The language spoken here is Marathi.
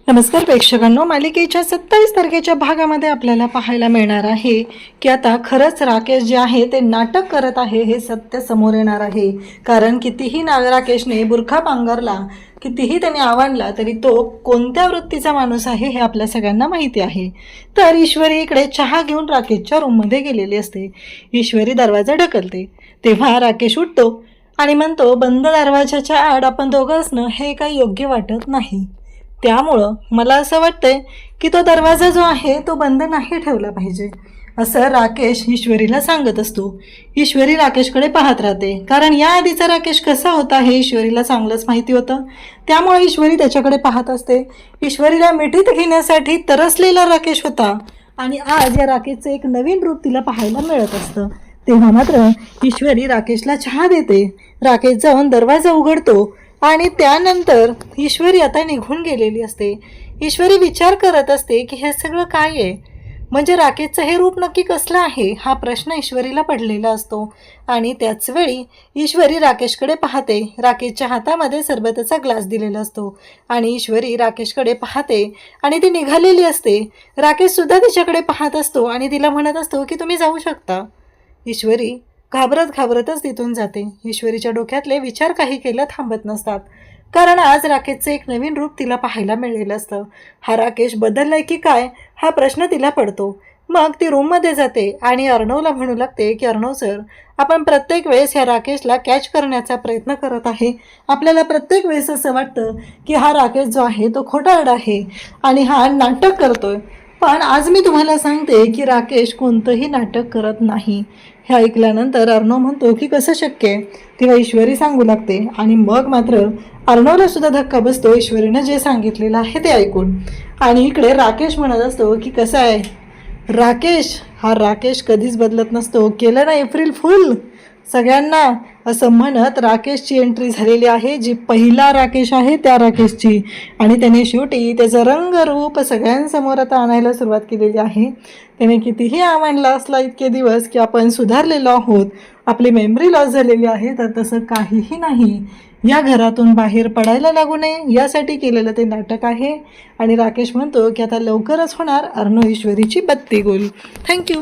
नमस्कार प्रेक्षकांनो, मालिकेच्या 27 तारखेच्या भागामध्ये आपल्याला पाहायला मिळणार आहे की आता खरंच राकेश जे आहे ते नाटक करत आहे हे सत्य समोर येणार आहे। कारण कितीही राकेशने बुरखा पांघरला, कितीही त्याने आवडला तरी तो कोणत्या वृत्तीचा माणूस आहे हे आपल्या सगळ्यांना माहिती आहे। तर ईश्वरी इकडे चहा घेऊन राकेशच्या रूममध्ये गेलेली असते। ईश्वरी दरवाजा ढकलते तेव्हा राकेश उठतो आणि म्हणतो, बंद दरवाजाच्या आड आपण दोघं असणं हे काही योग्य वाटत नाही, त्यामुळं मला असं वाटतंय की तो दरवाजा जो आहे तो बंद नाही ठेवला पाहिजे, असं राकेश ईश्वरीला सांगत असतो। ईश्वरी राकेशकडे पाहत राहते, कारण या आधीचा राकेश कसा होता हे ईश्वरीला चांगलंच माहिती होतं, त्यामुळे ईश्वरी त्याच्याकडे पाहत असते। ईश्वरीला मिठीत घेण्यासाठी तरसलेला राकेश होता आणि आज या राकेशचं एक नवीन रूप तिला पाहायला मिळत असतं। तेव्हा मात्र ईश्वरी राकेशला चहा देते। राकेश जाऊन दरवाजा उघडतो आणि त्यानंतर ईश्वरी आता निघून गेलेली असते। ईश्वरी विचार करत असते की हे सगळं काय आहे, म्हणजे राकेशचं हे रूप नक्की कसलं आहे हा प्रश्न ईश्वरीला पडलेला असतो। आणि त्याच वेळी ईश्वरी राकेशकडे पाहते। राकेशच्या हातामध्ये सरबताचा ग्लास दिलेला असतो आणि ईश्वरी राकेशकडे पाहते आणि ती निघालेली असते। राकेश सुद्धा तिच्याकडे पाहत असतो आणि तिला म्हणत असतो की तुम्ही जाऊ शकता। ईश्वरी घाबरतच तिथून जाते। ईश्वरीच्या डोक्यातले विचार काही केलं थांबत नसतात, कारण आज राकेशचं एक नवीन रूप तिला पाहायला मिळालं असतं। हा राकेश बदललाय की काय हा प्रश्न तिला पडतो। मग ती रूममध्ये जाते आणि अर्णवला म्हणू लागते की अर्णव सर, आपण प्रत्येक वेळेस ह्या राकेशला कॅच करण्याचा प्रयत्न करत आहे। आपल्याला प्रत्येक वेळेस असं वाटतं की हा राकेश जो आहे तो खोटारडा आहे आणि हा नाटक करतोय, पण आज मी तुम्हाला सांगते की राकेश कोणतंही नाटक करत नाही। हे ऐकल्यानंतर अर्णव म्हणतो की कसं शक्य आहे, तेव्हा ईश्वरी सांगू लागते आणि मग मात्र अर्णवला सुद्धा धक्का बसतो ईश्वरीनं जे सांगितलेलं आहे ते ऐकून। आणि इकडे राकेश म्हणत असतो की कसं आहे राकेश, हा राकेश कधीच बदलत नसतो, केलं ना एप्रिल फुल सगळ्यांना, असं म्हणत राकेशची एंट्री झालेली आहे, जी पहिला राकेश आहे त्या राकेशची। आणि त्याने शेवटी त्याचं रंगरूप सगळ्यांसमोर आता आणायला सुरुवात केलेली आहे। त्याने कितीही आवडला असला इतके दिवस की आपण सुधारलेलो आहोत, आपली मेमरी लॉस झालेली आहे, तर तसं काहीही नाही। या घरातून बाहेर पडायला लागू नये यासाठी केलेलं ते नाटक आहे। आणि राकेश म्हणतो की आता लवकरच होणार अर्णव ईश्वरीची बत्ती गुल। थँक्यू।